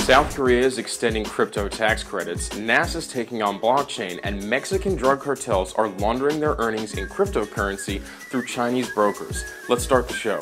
South Korea is extending crypto tax credits, NASA's taking on blockchain, and Mexican drug cartels are laundering their earnings in cryptocurrency through Chinese brokers. Let's start the show.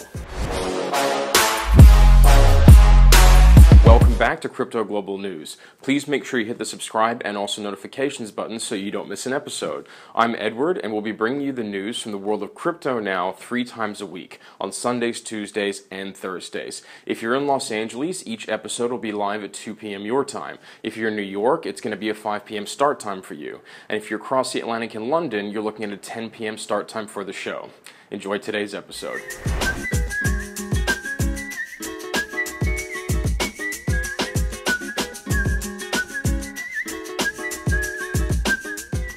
Welcome back to Crypto Global News. Please make sure you hit the subscribe and also notifications button so you don't miss an episode. I'm Edward and we'll be bringing you the news from the world of crypto now 3 times a week, on Sundays, Tuesdays, and Thursdays. If you're in Los Angeles, each episode will be live at 2 p.m. your time. If you're in New York, it's going to be a 5 p.m. start time for you. And if you're across the Atlantic in London, you're looking at a 10 p.m. start time for the show. Enjoy today's episode.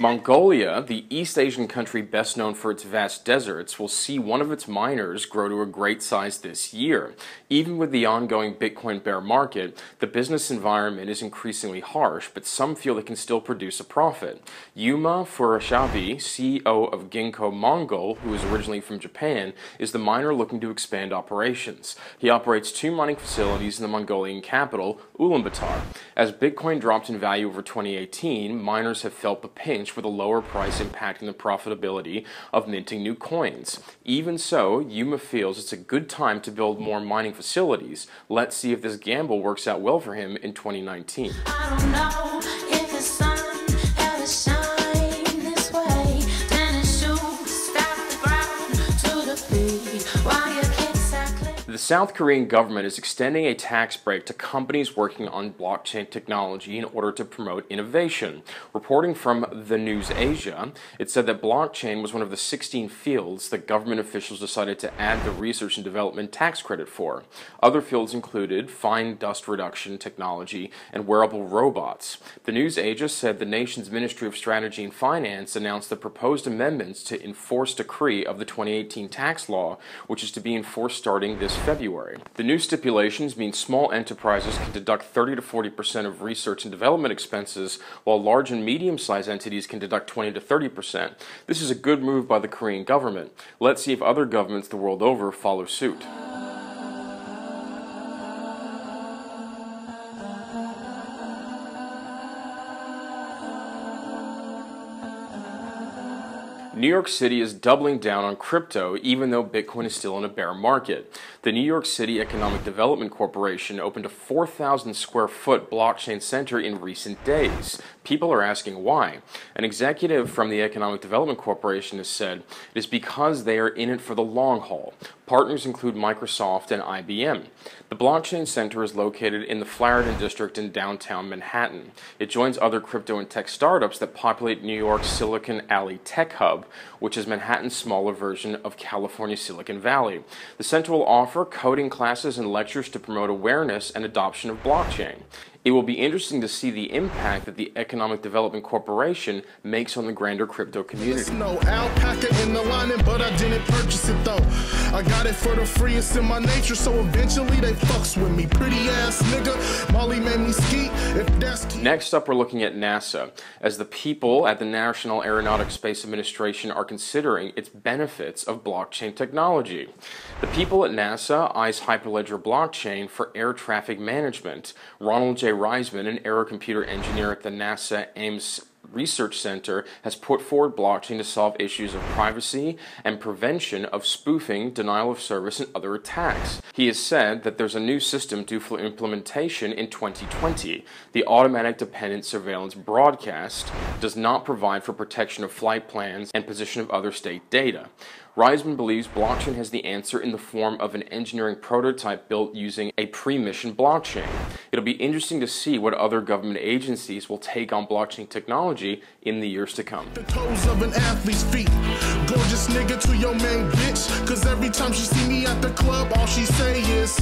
Mongolia, the East Asian country best known for its vast deserts, will see one of its miners grow to a great size this year. Even with the ongoing Bitcoin bear market, the business environment is increasingly harsh, but some feel they can still produce a profit. Yuma Furashabi, CEO of Ginkgo Mongol, who is originally from Japan, is the miner looking to expand operations. He operates 2 mining facilities in the Mongolian capital, Ulaanbaatar. As Bitcoin dropped in value over 2018, miners have felt the pinch, with a lower price impacting the profitability of minting new coins. Even so, Yuma feels it's a good time to build more mining facilities. Let's see if this gamble works out well for him in 2019. I don't know if the sun ever shine this way, then it shoots off the ground to the beat while your kicks are clear. The South Korean government is extending a tax break to companies working on blockchain technology in order to promote innovation. Reporting from The News Asia, it said that blockchain was one of the 16 fields that government officials decided to add the research and development tax credit for. Other fields included fine dust reduction technology and wearable robots. The News Asia said the nation's Ministry of Strategy and Finance announced the proposed amendments to enforce decree of the 2018 tax law, which is to be enforced starting this February. The new stipulations mean small enterprises can deduct 30 to 40% of research and development expenses, while large and medium-sized entities can deduct 20 to 30%. This is a good move by the Korean government. Let's see if other governments the world over follow suit. New York City is doubling down on crypto even though Bitcoin is still in a bear market. The New York City Economic Development Corporation opened a 4,000 square foot blockchain center in recent days. People are asking why. An executive from the Economic Development Corporation has said it is because they are in it for the long haul. Partners include Microsoft and IBM. The blockchain center is located in the Flatiron District in downtown Manhattan. It joins other crypto and tech startups that populate New York's Silicon Alley Tech Hub, which is Manhattan's smaller version of California's Silicon Valley. The center will offer coding classes and lectures to promote awareness and adoption of blockchain. It will be interesting to see the impact that the Economic Development Corporation makes on the grander crypto community. No alpaca in the lining, but I didn't purchase it though. I got it for the free, it's in my nature, so eventually they fucks with me. Pretty ass nigga, Molly made me skeet. If that's Next up, we're looking at NASA, as the people at the National Aeronautics Space Administration are considering its benefits of blockchain technology. The people at NASA eyes Hyperledger blockchain for air traffic management. Ronald J. Reisman, an aerocomputer engineer at the NASA Ames Research Center, has put forward blockchain to solve issues of privacy and prevention of spoofing, denial of service, and other attacks. He has said that there's a new system due for implementation in 2020. The Automatic Dependent Surveillance Broadcast does not provide for protection of flight plans and position of other state data. Reisman believes blockchain has the answer in the form of an engineering prototype built using a pre-mission blockchain. It'll be interesting to see what other government agencies will take on blockchain technology in the years to come. the toes of an athlete's feet. Gorgeous nigga to your main bitch, cause every time she see me at the club, all she say is.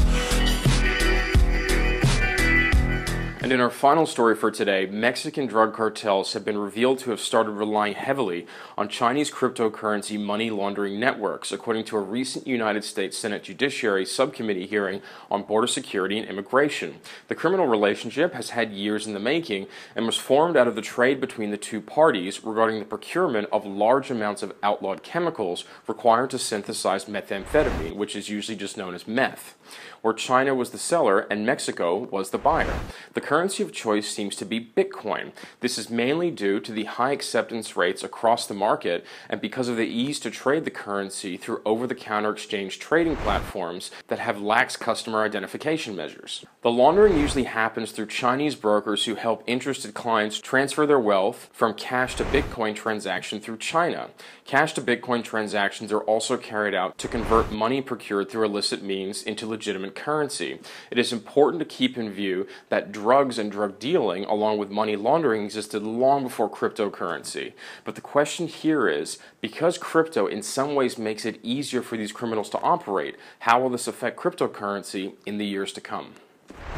And in our final story for today, Mexican drug cartels have been revealed to have started relying heavily on Chinese cryptocurrency money laundering networks, according to a recent United States Senate Judiciary Subcommittee hearing on border security and immigration. The criminal relationship has had years in the making and was formed out of the trade between the two parties regarding the procurement of large amounts of outlawed chemicals required to synthesize methamphetamine, which is usually just known as meth, where China was the seller and Mexico was the buyer. The currency of choice seems to be Bitcoin. This is mainly due to the high acceptance rates across the market and because of the ease to trade the currency through over-the-counter exchange trading platforms that have lax customer identification measures. The laundering usually happens through Chinese brokers who help interested clients transfer their wealth from cash to Bitcoin transaction through China. Cash to Bitcoin transactions are also carried out to convert money procured through illicit means into legitimate currency. It is important to keep in view that drugs and drug dealing, along with money laundering, existed long before cryptocurrency. But the question here is, because crypto in some ways makes it easier for these criminals to operate, how will this affect cryptocurrency in the years to come?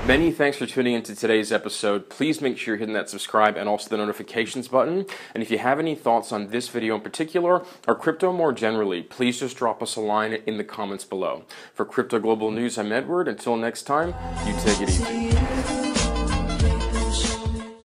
Many thanks for tuning into today's episode. Please make sure you're hitting that subscribe and also the notifications button. And if you have any thoughts on this video in particular, or crypto more generally, please just drop us a line in the comments below. For Crypto Global News, I'm Edward. Until next time, you take it easy.